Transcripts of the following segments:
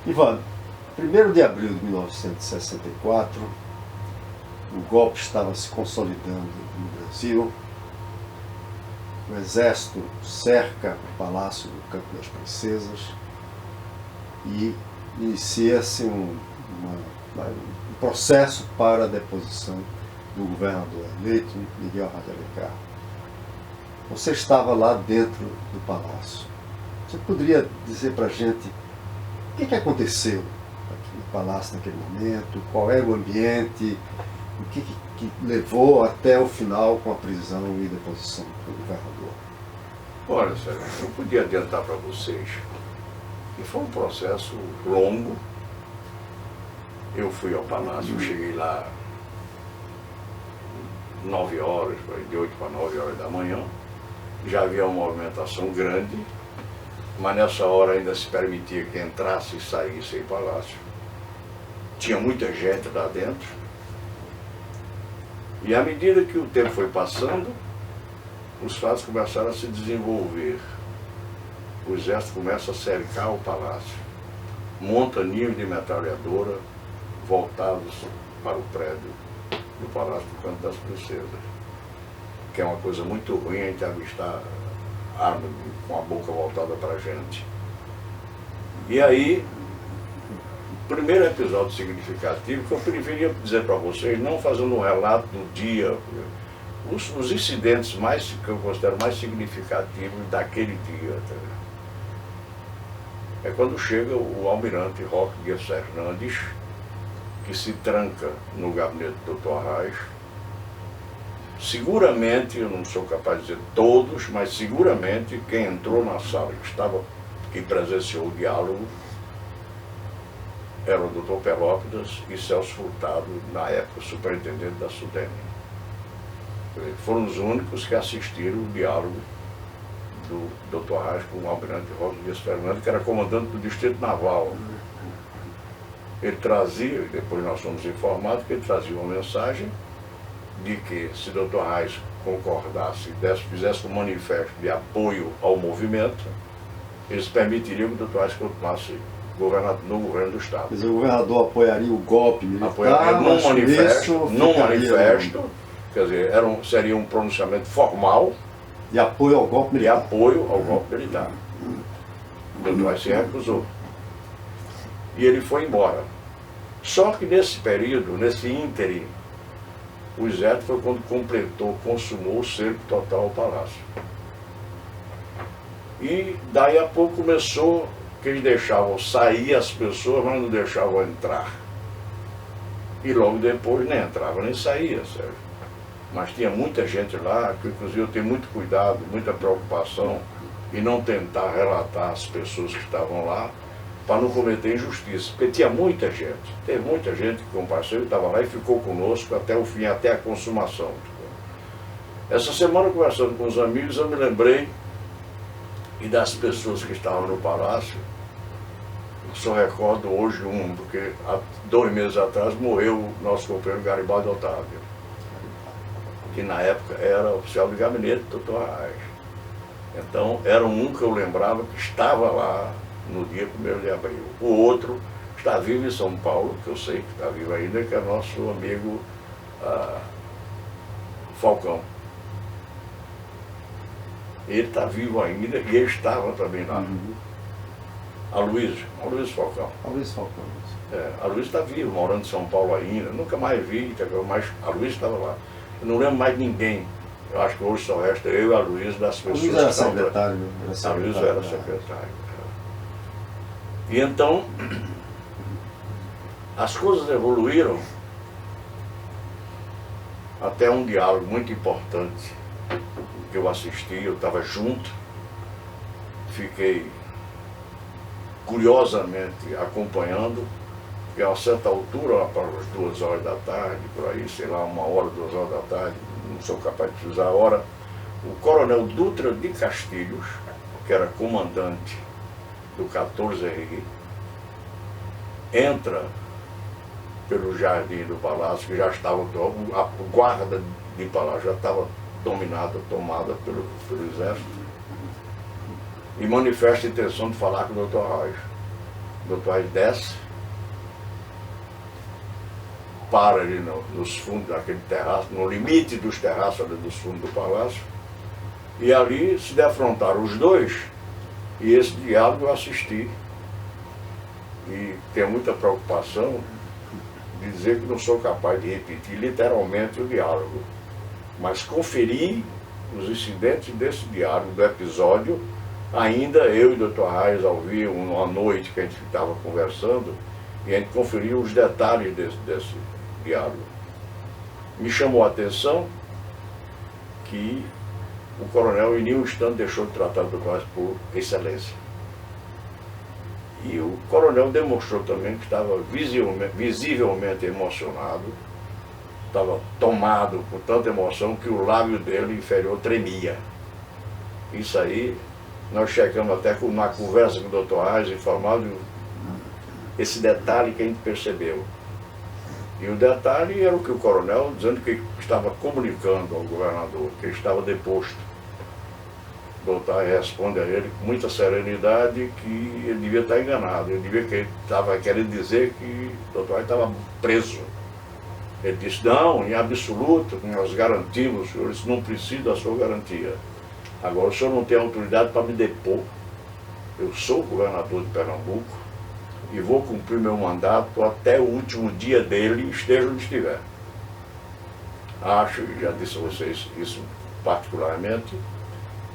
Ivan, 1º de abril de 1964, o golpe estava se consolidando no Brasil. O exército cerca o Palácio do Campo das Princesas e inicia-se um processo para a deposição do governador eleito, Miguel Rajalecar. Você estava lá dentro do palácio. Você poderia dizer para a gente o que aconteceu aqui no palácio naquele momento, qual era o ambiente, o que levou até o final com a prisão e deposição do governador? Olha, Sérgio, eu podia adiantar para vocês que foi um processo longo. Eu fui ao palácio, cheguei lá 9 horas, de 8 para 9 horas da manhã. Já havia uma movimentação grande, mas nessa hora ainda se permitia que entrasse e saísse em palácio. Tinha muita gente lá dentro. E à medida que o tempo foi passando, os fatos começaram a se desenvolver. O exército começa a cercar o palácio. Montaninhos de metralhadora voltados para o prédio do Palácio do Campo das Princesas. Que é uma coisa muito ruim a gente avistar arma com a boca voltada para a gente. E aí, o primeiro episódio significativo, que eu preferia dizer para vocês, não fazendo um relato do dia, os incidentes que eu considero mais significativos daquele dia. É quando chega o almirante Roque Dias Fernandes, que se tranca no gabinete do Dr. Arraes. Seguramente, eu não sou capaz de dizer todos, mas seguramente quem entrou na sala, que presenciou o diálogo, era o Dr. Pelópidas e Celso Furtado, na época superintendente da SUDENE. Foram os únicos que assistiram o diálogo do Dr. Arraes com o almirante Roque Dias Fernandes, que era comandante do Distrito Naval. Ele trazia, e depois nós fomos informados, que ele trazia uma mensagem de que se o Dr. Arraes concordasse, fizesse um manifesto de apoio ao movimento, eles permitiriam que o Dr. Arraes continuasse no governo do Estado. Quer dizer, o governador apoiaria o golpe militar, apoiaria num manifesto, quer dizer, seria um pronunciamento formal de apoio ao golpe militar. O Dr. Arraes se recusou. E ele foi embora. Só que nesse período, nesse ínterim, o exército foi quando consumou o cerco total ao palácio. E daí a pouco começou que eles deixavam sair as pessoas, mas não deixavam entrar. E logo depois nem entrava nem saía, Sérgio. Mas tinha muita gente lá, que inclusive eu tenho muito cuidado, muita preocupação em não tentar relatar as pessoas que estavam lá, para não cometer injustiça, porque tinha muita gente, teve muita gente que compareceu, estava lá e ficou conosco até o fim, até a consumação. Essa semana, conversando com os amigos, eu me lembrei e das pessoas que estavam no palácio. Eu só recordo hoje porque há 2 meses atrás morreu o nosso companheiro Garibaldi Otávio, que na época era oficial de gabinete do Dr. Arraes. Então, era um que eu lembrava que estava lá no dia 1º de abril. O outro está vivo em São Paulo, que eu sei que está vivo ainda, que é nosso amigo Falcão. Ele está vivo ainda e ele estava também lá. Aloysio Falcão. Aloysio Falcão. A Aloysio está vivo, morando em São Paulo ainda. Nunca mais vi, mas a Aloysio estava lá. Eu não lembro mais ninguém. Eu acho que hoje só resta eu e a Aloysio das pessoas que estavam lá. Aloysio era secretário. E então, as coisas evoluíram até um diálogo muito importante que eu assisti, eu estava junto, fiquei curiosamente acompanhando, que a uma certa altura, lá para as 2 horas da tarde, por aí, sei lá, 1 hora, 2 horas da tarde, não sou capaz de precisar a hora, o coronel Dutra de Castilhos, que era comandante do 14RI, entra pelo jardim do palácio, que já estava, a guarda de palácio já estava tomada pelo exército, e manifesta a intenção de falar com o Dr. Arraes. O doutor Reis desce, para ali nos fundos daquele terraço, no limite dos terraços ali dos fundos do palácio, e ali se defrontaram os dois, e esse diálogo eu assisti. E tenho muita preocupação de dizer que não sou capaz de repetir literalmente o diálogo, mas conferi os incidentes desse diálogo, do episódio, ainda eu e o Dr. Reis ao vivo, uma noite que a gente estava conversando, e a gente conferiu os detalhes desse diálogo. Me chamou a atenção que o coronel em nenhum instante deixou de tratar o Dr. Reis por excelência. E o coronel demonstrou também que estava visivelmente emocionado, estava tomado por tanta emoção que o lábio dele inferior tremia. Isso aí, nós chegamos até na conversa com o Dr. Reis, informado esse detalhe que a gente percebeu. E o detalhe era o que o coronel, dizendo que estava comunicando ao governador, que ele estava deposto. O doutor responde a ele com muita serenidade que ele devia estar enganado. Ele estava querendo dizer que o doutor estava preso. Ele disse, não, em absoluto, nós garantimos, senhor, isso não precisa da sua garantia. Agora, o senhor não tem autoridade para me depor. Eu sou o governador de Pernambuco e vou cumprir meu mandato até o último dia dele, esteja onde estiver. Acho, já disse a vocês isso particularmente,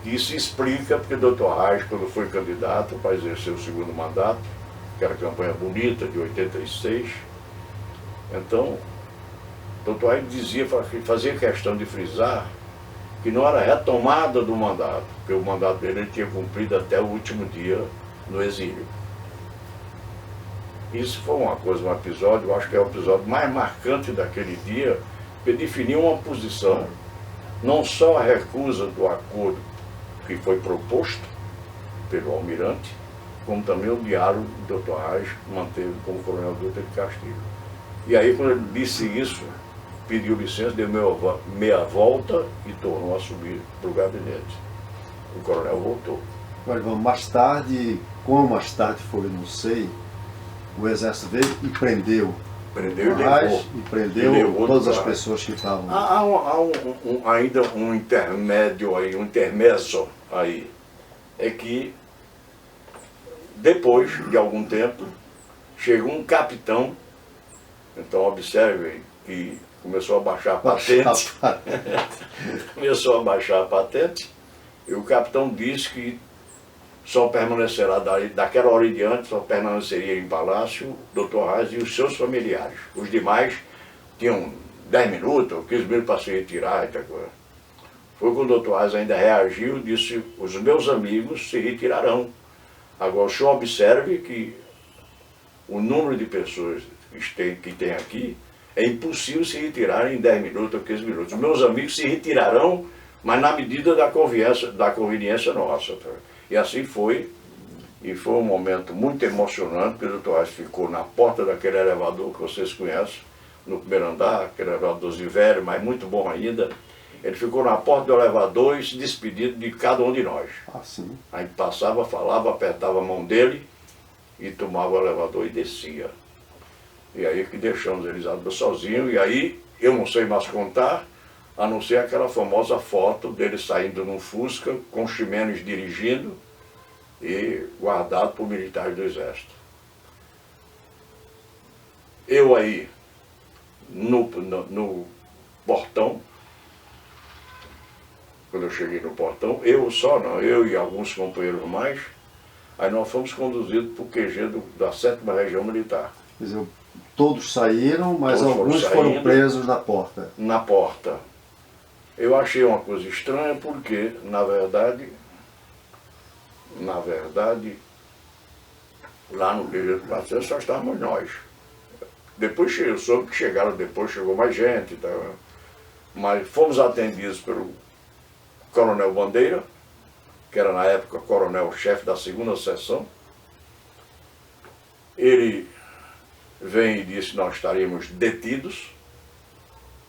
que isso explica porque o doutor Reis, quando foi candidato para exercer o segundo mandato, que era a campanha bonita de 86, então, o doutor Reis dizia, fazia questão de frisar que não era retomada do mandato, porque o mandato dele ele tinha cumprido até o último dia no exílio. Isso foi uma coisa, um episódio, eu acho que é o episódio mais marcante daquele dia, que definiu uma posição, não só a recusa do acordo que foi proposto pelo almirante, como também o diálogo do Dr. Reis manteve com o coronel Dutra de Castilho. E aí, quando ele disse isso, pediu licença, deu meia volta e tornou a subir para o gabinete. O coronel voltou. Agora, mais tarde, como mais tarde foi, não sei, o exército veio e prendeu. Prendeu e levou. E prendeu todas as pessoas que estavam... Há ainda um intermédio aí, um intermezzo aí. É que, depois de algum tempo, chegou um capitão, então observem que começou a baixar a patente. Começou a baixar a patente, e o capitão disse que só permanecerá daquela hora em diante, só permaneceria em palácio o Dr. Reis e os seus familiares. Os demais tinham 10 minutos ou 15 minutos para se retirar e tal coisa. Foi quando o Dr. Reis ainda reagiu e disse, os meus amigos se retirarão. Agora o senhor observe que o número de pessoas que tem aqui é impossível se retirar em 10 minutos ou 15 minutos. Os meus amigos se retirarão, mas na medida da conveniência nossa. Tá? E assim foi, e foi um momento muito emocionante, porque o Dr. Reis ficou na porta daquele elevador que vocês conhecem, no primeiro andar, aquele elevadorzinho velho, mas muito bom ainda. Ele ficou na porta do elevador e se despediu de cada um de nós. Sim. A gente passava, falava, apertava a mão dele e tomava o elevador e descia. E aí que deixamos Elizabeth sozinho, e aí eu não sei mais contar, a não ser aquela famosa foto dele saindo num Fusca, com Ximenes dirigindo e guardado por militares do Exército. Eu aí, no portão, quando eu cheguei no portão, eu e alguns companheiros mais, aí nós fomos conduzidos para o QG da 7ª Região Militar. Quer dizer, todos saíram, mas alguns foram presos na porta. Na porta. Eu achei uma coisa estranha porque, na verdade, lá no QG do Patrocínio só estávamos nós. Depois eu soube que chegou mais gente, tá? Mas fomos atendidos pelo Coronel Bandeira, que era na época coronel-chefe da 2ª seção. Ele vem e disse que nós estaríamos detidos,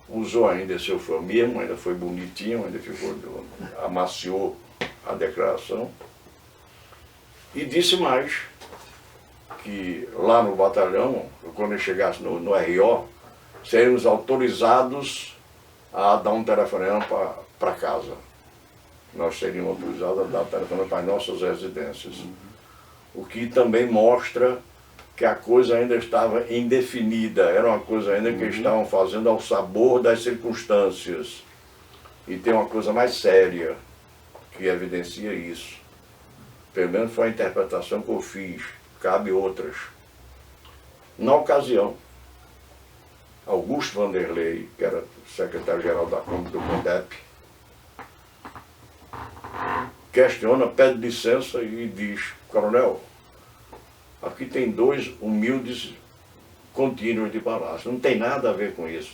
usou ainda esse eufemismo, ainda foi bonitinho, ainda ficou, amaciou a declaração, e disse mais, que lá no batalhão, quando eu chegasse no RO, seríamos autorizados a dar um telefonema para casa. Nós seríamos autorizados a dar telefonema para as nossas residências. O que também mostra que a coisa ainda estava indefinida, era uma coisa ainda que eles estavam fazendo ao sabor das circunstâncias. E tem uma coisa mais séria que evidencia isso. Pelo menos foi a interpretação que eu fiz, cabe outras. Na ocasião, Augusto Vanderlei, que era secretário-geral da Câmara do CONDEP, questiona, pede licença e diz: coronel, aqui tem 2 humildes contínuos de palácio, não tem nada a ver com isso.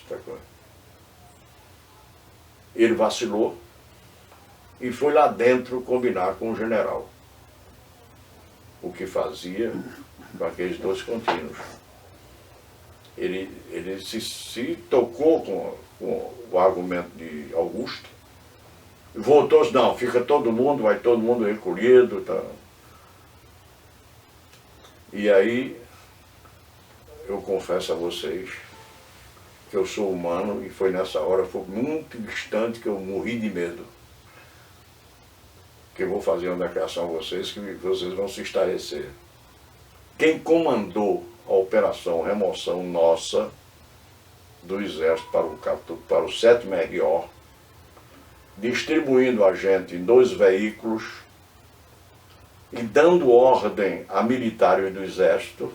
Ele vacilou e foi lá dentro combinar com o general o que fazia com aqueles 2 contínuos. Ele se tocou com o argumento de Augusto e voltou-se: não, fica todo mundo, vai todo mundo recolhido. Tá. E aí, eu confesso a vocês que eu sou humano e foi nessa hora, foi muito distante que eu morri de medo. Que eu vou fazer uma declaração a vocês que vocês vão se estarrecer. Quem comandou a operação remoção nossa do Exército para o 7º RO, distribuindo a gente em 2 veículos e dando ordem a militares do Exército,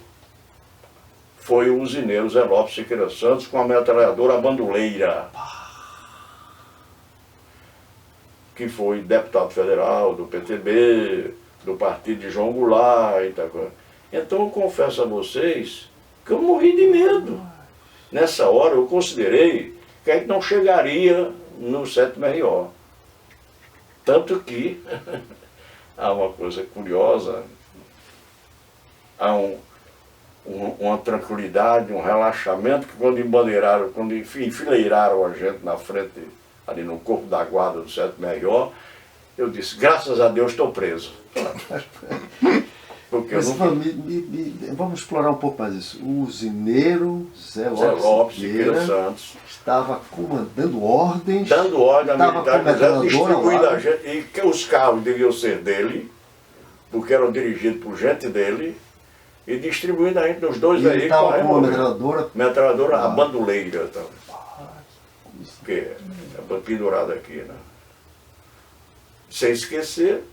foi o usineiro Zé Lopes Siqueira Santos com a metralhadora Bandoleira, que foi deputado federal do PTB, do partido de João Goulart e tal. Então eu confesso a vocês que eu morri de medo. Nessa hora eu considerei que a gente não chegaria no 7º RO. Tanto que há uma coisa curiosa, há uma tranquilidade, um relaxamento, que quando embandeiraram, quando enfileiraram a gente na frente, ali no corpo da guarda do 7º RO, eu disse: graças a Deus estou preso. Porque mas, eu não... vamos explorar um pouco mais isso. O usineiro Zé Lopes Siqueira Santos estava comandando ordens, dando ordem a militares, distribuindo a gente, e que os carros deviam ser dele, porque eram dirigidos por gente dele, e distribuindo a gente nos 2 veículos. Ele estava com uma metralhadora a Bandoleira, que é pendurada aqui, né? Sem esquecer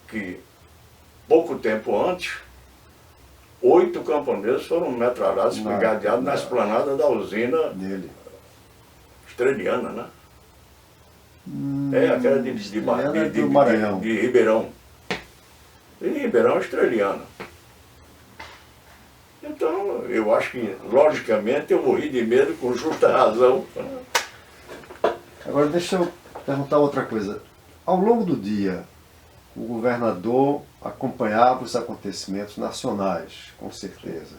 que pouco tempo antes, 8 camponeses foram metralhados, esbrigadeados na esplanada da usina dele. Estreliana, né? Aquela de Ribeirão. De Ribeirão Estreliana. Então, eu acho que, logicamente, eu morri de medo com justa razão. Agora, deixa eu perguntar outra coisa. Ao longo do dia, o governador acompanhava os acontecimentos nacionais, com certeza.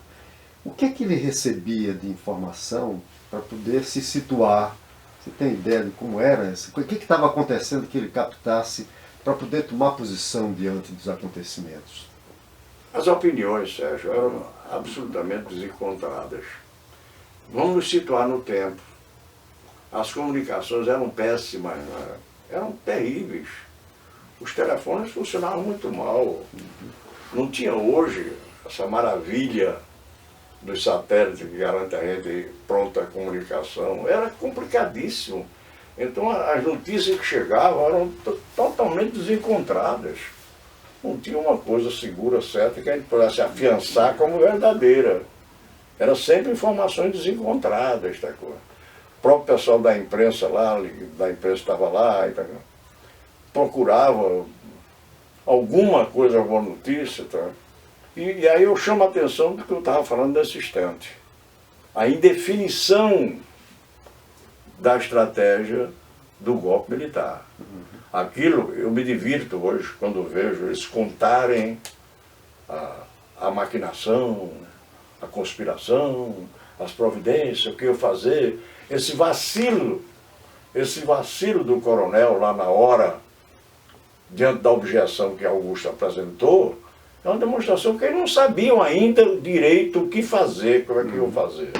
O que é que ele recebia de informação para poder se situar? Você tem ideia de como era isso? O que estava acontecendo que ele captasse para poder tomar posição diante dos acontecimentos? As opiniões, Sérgio, eram absolutamente desencontradas. Vamos nos situar no tempo. As comunicações eram péssimas, eram terríveis. Os telefones funcionavam muito mal. Não tinha hoje essa maravilha dos satélites que garante a gente pronta comunicação. Era complicadíssimo. Então as notícias que chegavam eram totalmente desencontradas. Não tinha uma coisa segura, certa, que a gente pudesse afiançar como verdadeira. Eram sempre informações desencontradas. Tá? O próprio pessoal da imprensa lá, da imprensa estava lá, e tá? Procurava alguma coisa, alguma notícia. Tá? E aí eu chamo a atenção do que eu estava falando nesse instante. A indefinição da estratégia do golpe militar. Aquilo, eu me divirto hoje quando vejo eles contarem a maquinação, a conspiração, as providências, o que eu fazer. Esse vacilo do coronel lá na hora, diante da objeção que Augusto apresentou, É uma demonstração que eles não sabiam ainda direito o que fazer, como é que iam fazer.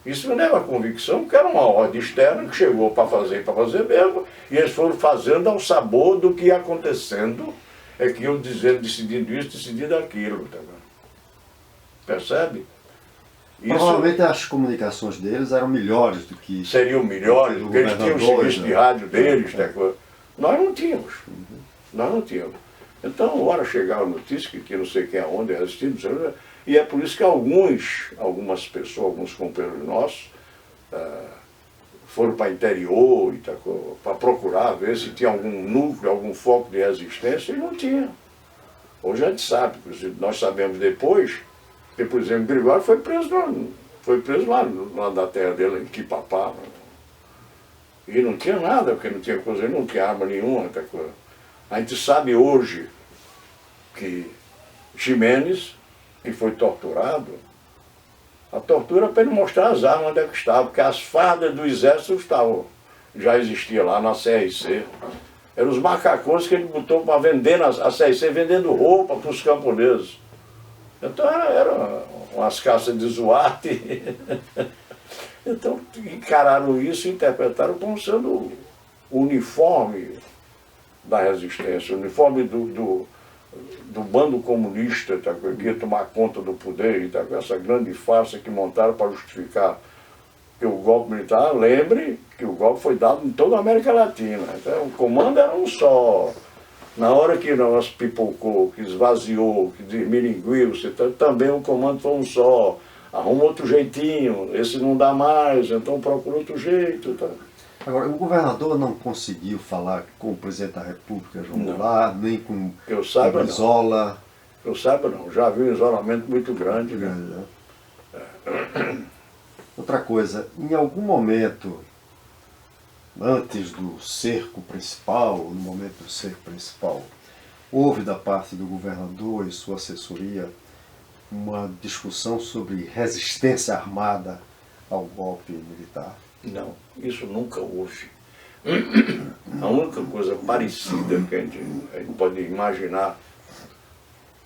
Isso me leva à convicção que era uma ordem externa que chegou para fazer mesmo, e eles foram fazendo ao sabor do que ia acontecendo, é que iam dizendo, decidindo isso, decidindo aquilo. Tá vendo? Percebe? Provavelmente as comunicações deles eram melhores do que... Seriam melhores, porque eles tinham o serviço de rádio deles. Nós não tínhamos. Nós não tínhamos. Então, hora chegava a notícia que não sei quem aonde era assistido, e é por isso que algumas pessoas, alguns companheiros nossos, foram para o interior para procurar, ver se tinha algum núcleo, algum foco de resistência, e não tinha. Hoje a gente sabe, nós sabemos depois, que, por exemplo, Gregório foi preso lá da terra dele, em Quipapá. E não tinha nada, porque não tinha coisa, não tinha arma nenhuma. A gente sabe hoje que Ximenes, que foi torturado, a tortura para ele mostrar as armas onde é que estavam, porque as fardas do exército já existiam lá na CRC. Eram os macacões que ele botou para vender, a CRC vendendo roupa para os camponeses. Então eram umas caças de Zuarte. Então encararam isso e interpretaram como sendo o uniforme da resistência, o uniforme do bando comunista, que ia tomar conta do poder, essa grande farsa que montaram para justificar que o golpe militar, lembre que o golpe foi dado em toda a América Latina. Então, o comando era um só. Na hora que nós pipocou, que esvaziou, que desmilinguiu, também o comando foi um só. Arruma outro jeitinho, esse não dá mais, então procura outro jeito. Tá? Agora, o governador não conseguiu falar com o presidente da República, João Goulart, nem com o Brizola? Eu saiba não, já vi um isolamento muito grande. Né? Outra coisa, em algum momento, antes do cerco principal, no momento do cerco principal, houve da parte do governador e sua assessoria uma discussão sobre resistência armada ao golpe militar? Não, isso nunca houve. A única coisa parecida que a gente pode imaginar,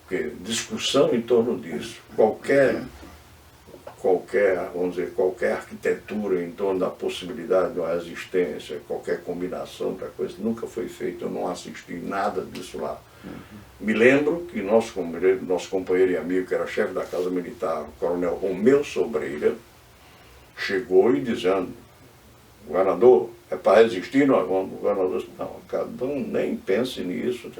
que discussão em torno disso, qualquer, vamos dizer, qualquer arquitetura em torno da possibilidade de uma resistência, qualquer combinação da coisa, nunca foi feita, eu não assisti nada disso lá. Me lembro que nosso companheiro e amigo, que era chefe da Casa Militar, o coronel Romeu Sobreira, chegou e dizendo: governador, é para resistir, nós vamos. O governador disse: não, cada um nem pense nisso.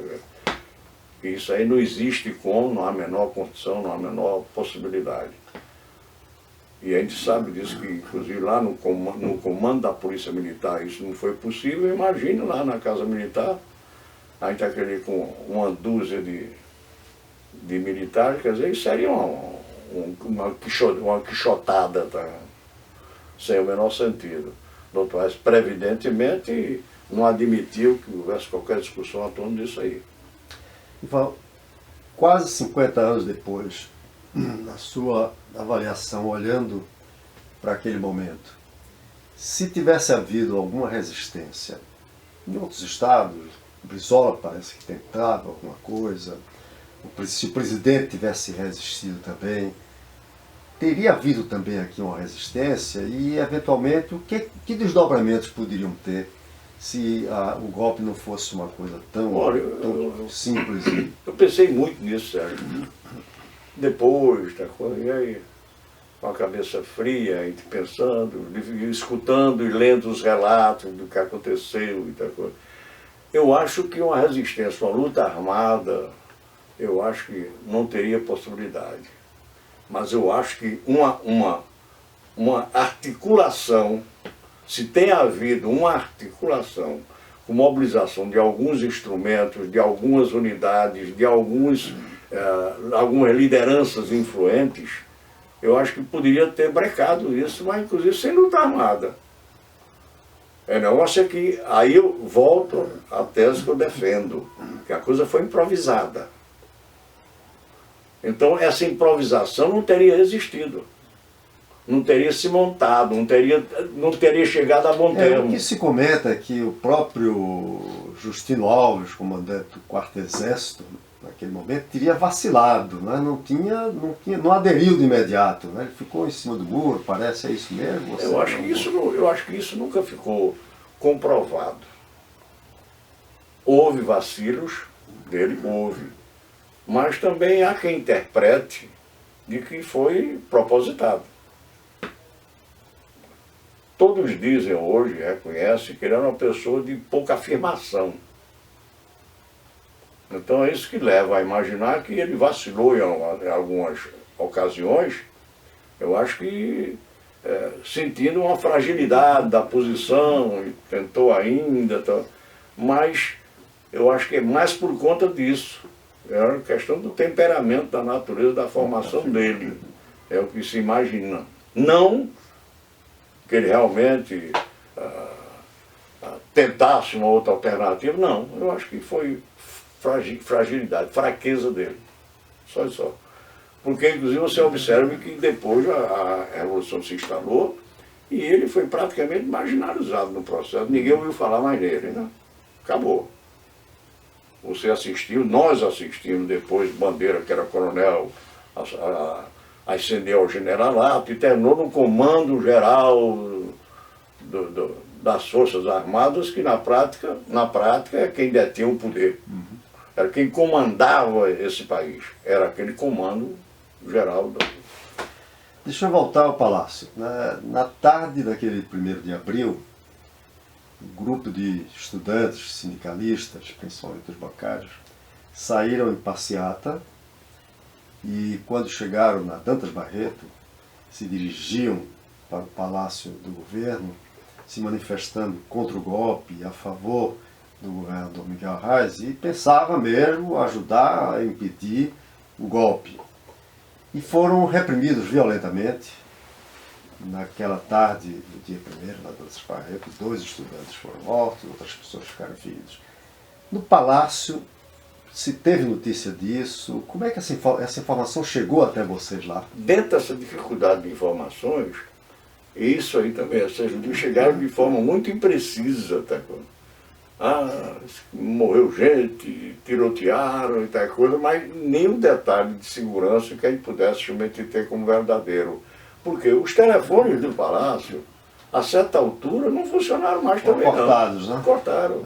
Isso aí não existe como, não há a menor condição, não há a menor possibilidade. E a gente sabe disso, que inclusive lá no comando da Polícia Militar isso não foi possível. Imagine lá na Casa Militar, a gente aquele com uma dúzia de militares, quer dizer, isso seria uma quixotada, tá? Sem o menor sentido. O doutor Reis, previdentemente, não admitiu que houvesse qualquer discussão em torno disso aí. Ivan, quase 50 anos depois, na sua avaliação, olhando para aquele momento, se tivesse havido alguma resistência em outros estados, o Brizola parece que tentava alguma coisa, se o presidente tivesse resistido também, teria havido também aqui uma resistência e, eventualmente, que desdobramentos poderiam ter se o golpe não fosse uma coisa tão simples? Eu pensei muito nisso, Sérgio. Depois, e aí, com a cabeça fria, a gente pensando, escutando e lendo os relatos do que aconteceu e tal coisa. Eu acho que uma resistência, uma luta armada, eu acho que não teria possibilidade. Mas eu acho que uma articulação, se tem havido uma articulação com mobilização de alguns instrumentos, de algumas unidades, de algumas lideranças influentes, eu acho que poderia ter brecado isso, mas inclusive sem luta armada. O negócio é que aí eu volto à tese que eu defendo, que a coisa foi improvisada. Então essa improvisação não teria existido. não teria se montado, não teria chegado a bom termo. O que se comenta é que o próprio Justino Alves, comandante do Quarto Exército, naquele momento, teria vacilado, né? Não aderiu de imediato, né? Ele ficou em cima do muro, parece, é isso mesmo? Eu acho que isso nunca ficou comprovado. Houve vacilos dele, houve, mas também há quem interprete de que foi propositado. Todos dizem hoje, reconhecem, que ele era uma pessoa de pouca afirmação. Então é isso que leva a imaginar que ele vacilou em algumas ocasiões, eu acho que sentindo uma fragilidade da posição, e tentou ainda, mas eu acho que é mais por conta disso. É uma questão do temperamento, da natureza, da formação dele. É o que se imagina. Não que ele realmente tentasse uma outra alternativa, não. Eu acho que foi fragilidade, fraqueza dele. Só isso. Porque, inclusive, você observa que depois a Revolução se instalou e ele foi praticamente marginalizado no processo. Ninguém ouviu falar mais nele, né? Acabou. Você assistiu, nós assistimos depois, Bandeira, que era coronel, ascendeu ao generalato e terminou no comando geral das Forças Armadas, que na prática é quem detinha o poder. Era quem comandava esse país. Era aquele comando geral. Deixa eu voltar ao Palácio. Na tarde daquele 1º de abril, um grupo de estudantes, sindicalistas, principalmente os bancários, saíram em passeata e, quando chegaram na Dantas Barreto, se dirigiam para o Palácio do Governo, se manifestando contra o golpe, a favor do governador Miguel Arraes, e pensava mesmo ajudar a impedir o golpe. E foram reprimidos violentamente. Naquela tarde do dia 1º, na Dantas Barreto, 2 estudantes foram mortos, outras pessoas ficaram feridas. No Palácio, se teve notícia disso, como é que essa informação chegou até vocês lá? Dentro dessa dificuldade de informações, isso aí também, essas notícias chegaram de forma muito imprecisa, tá? Morreu gente, tirotearam e tal coisa, mas nenhum detalhe de segurança que a gente pudesse realmente ter como verdadeiro. Porque os telefones do Palácio, a certa altura, não funcionaram mais também. Cortados, não. Né? Cortaram.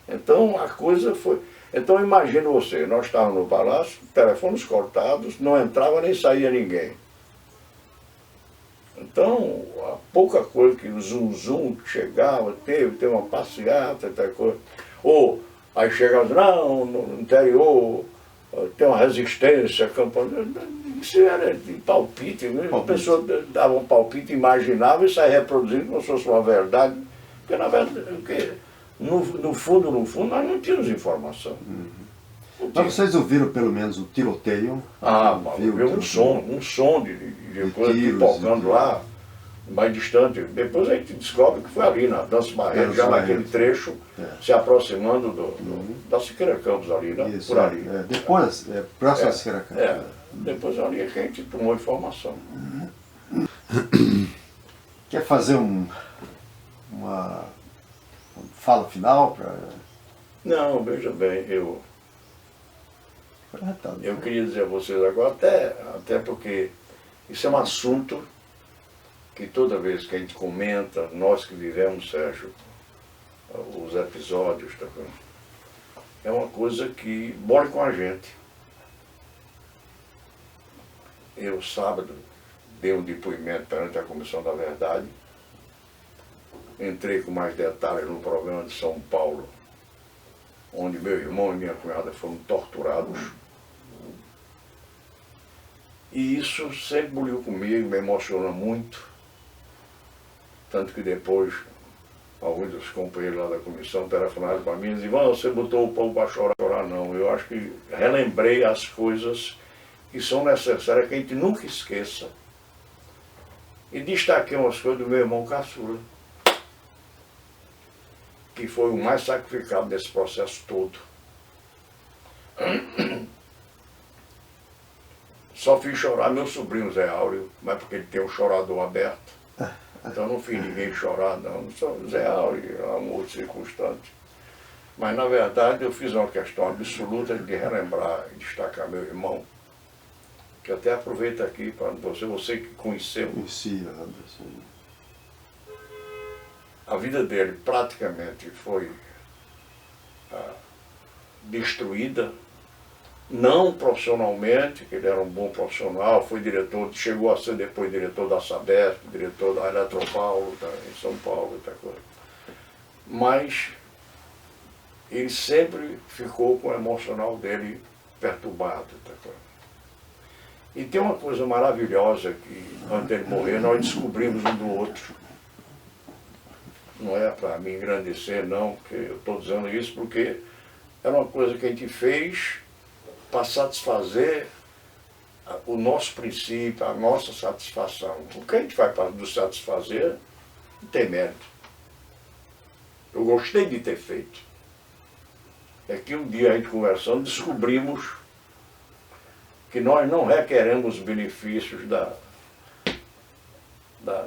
Então a coisa foi... Então imagine você, nós estávamos no Palácio, telefones cortados, não entrava nem saía ninguém. Então, a pouca coisa que o zum chegava, teve uma passeata, tal coisa. Ou aí chegava, não, no interior tem uma resistência, campanha. Isso era de palpite, né? A pessoa dava um palpite, imaginava e saía reproduzindo como se fosse uma verdade. Porque, na verdade, no fundo, nós não tínhamos informação. Mas vocês ouviram pelo menos o tiroteio? Viu um som de coisa pipocando lá, mais distante. Depois a gente descobre que foi ali na Dantas Barreto, já naquele trecho, se aproximando da Siqueira Campos ali, né? Isso, por ali. Depois, próximo a Siqueira Campos. Depois ali é que a gente tomou informação. Quer fazer uma fala final? Não, veja bem, eu queria dizer a vocês agora, até porque isso é um assunto que toda vez que a gente comenta, nós que vivemos, Sérgio, os episódios, tá vendo? É uma coisa que mora com a gente. Eu, sábado, dei um depoimento perante a Comissão da Verdade, entrei com mais detalhes no programa de São Paulo, onde meu irmão e minha cunhada foram torturados. E isso sempre buliu comigo, me emociona muito. Tanto que depois, alguns dos companheiros lá da comissão telefonaram para mim e diziam, você botou o povo para chorar, não. Eu acho que relembrei as coisas que são necessárias, que a gente nunca esqueça. E destaquei umas coisas do meu irmão caçula, que foi o mais sacrificado desse processo todo. Só fiz chorar meu sobrinho Zé Áureo, mas porque ele tem o chorador aberto. Então não fiz ninguém chorar, não. Só Zé Áureo, amor circunstante. Mas na verdade eu fiz uma questão absoluta de relembrar e destacar meu irmão, que até aproveito aqui para você que conheceu. Conhecia, Anderson. A vida dele praticamente foi destruída, não profissionalmente, que ele era um bom profissional, foi diretor, chegou a ser depois diretor da Sabesp, diretor da Eletropaulo, em São Paulo, outra coisa. Mas ele sempre ficou com o emocional dele perturbado, outra coisa. E tem uma coisa maravilhosa que, antes dele morrer, nós descobrimos um do outro. Não é para me engrandecer, não, porque eu estou dizendo isso porque era uma coisa que a gente fez para satisfazer o nosso princípio, a nossa satisfação. O que a gente vai para nos satisfazer não tem mérito. Eu gostei de ter feito. É que um dia a gente conversando descobrimos que nós não requeremos os benefícios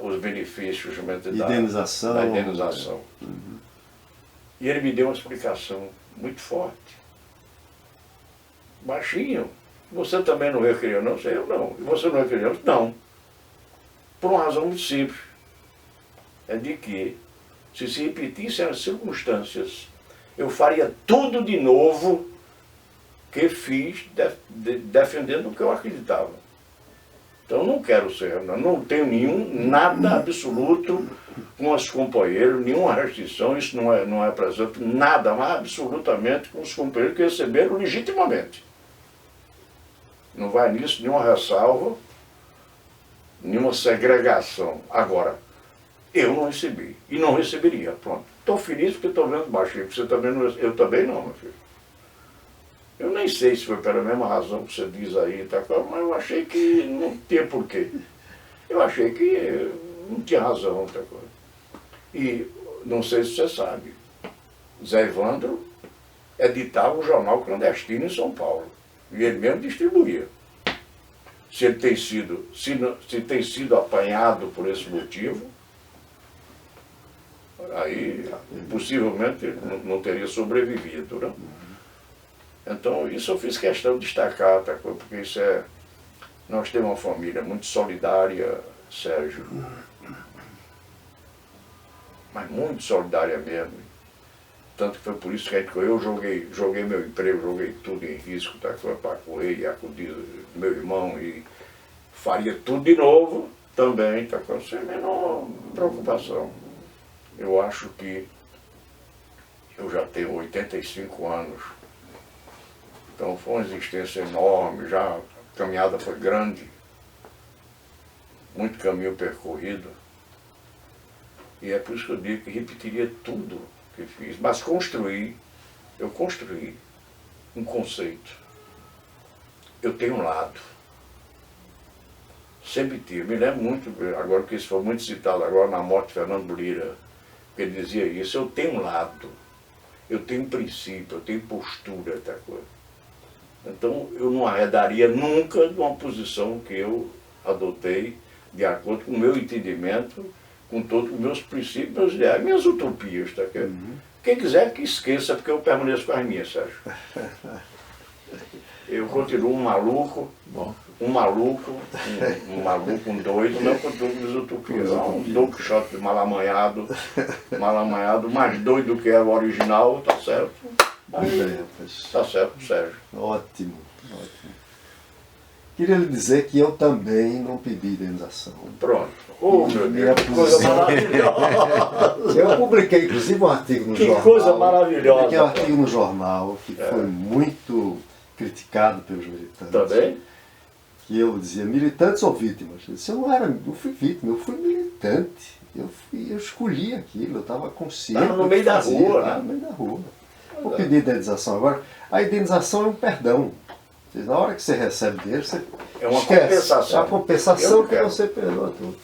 os benefícios da indenização. Uhum. E ele me deu uma explicação muito forte. Baixinho, você também não requeriu, não? Eu não. E você não requeriu? Não. Por uma razão muito simples. É de que, se repetissem as circunstâncias, eu faria tudo de novo que fiz defendendo o que eu acreditava. Então eu não quero ser, não tenho nada absoluto com os companheiros, nenhuma restrição, isso não é presente, nada, mas absolutamente com os companheiros que receberam legitimamente. Não vai nisso nenhuma ressalva, nenhuma segregação. Agora, eu não recebi, e não receberia, pronto. Estou feliz porque estou vendo baixinho, você também não, eu também não, meu filho. Eu nem sei se foi pela mesma razão que você diz aí, tá, mas eu achei que não tinha porquê. Eu achei que não tinha razão, outra coisa. E não sei se você sabe, Zé Evandro editava um jornal clandestino em São Paulo. E ele mesmo distribuía. Se ele tem sido apanhado por esse motivo, aí possivelmente ele não teria sobrevivido, né? Então, isso eu fiz questão de destacar, tá? Porque isso nós temos uma família muito solidária, Sérgio, mas muito solidária mesmo. Tanto que foi por isso que eu joguei meu emprego, joguei tudo em risco, tá? Para correr e acudir do meu irmão e faria tudo de novo também, tá? Sem a menor preocupação. Eu acho que eu já tenho 85 anos. Então foi uma existência enorme, já a caminhada foi grande, muito caminho percorrido. E é por isso que eu digo que repetiria tudo que fiz, mas eu construí um conceito. Eu tenho um lado. Sempre tive, me lembro muito, agora que isso foi muito citado agora na morte de Fernando Lira, que ele dizia isso, eu tenho um lado, eu tenho um princípio, eu tenho postura, outra coisa. Então, eu não arredaria nunca de uma posição que eu adotei de acordo com o meu entendimento, com todos os meus princípios, meus ideais, minhas utopias. Tá? Quem quiser que esqueça, porque eu permaneço com as minhas, Sérgio. Eu continuo um maluco, um doido, não continuo com as utopias. Um Don Quixote malamanhado, mais doido do que é o original, tá certo? Tá certo, Sérgio. Ótimo, ótimo. Queria lhe dizer que eu também não pedi indenização. Pronto. Oh, meu Deus, que coisa maravilhosa. Eu publiquei, inclusive, um artigo no jornal. Que coisa maravilhosa. Publiquei um artigo no jornal que foi muito criticado pelos militantes. Também? Que eu dizia, militantes ou vítimas? Eu disse, não fui vítima, eu fui militante. Eu escolhi aquilo, eu estava consciente. Estava no meio da rua, né? No meio da rua. Vou pedir indenização. Agora, a indenização é um perdão. Na hora que você recebe dele, você é uma esquece. compensação. É uma compensação que você perdoa tudo.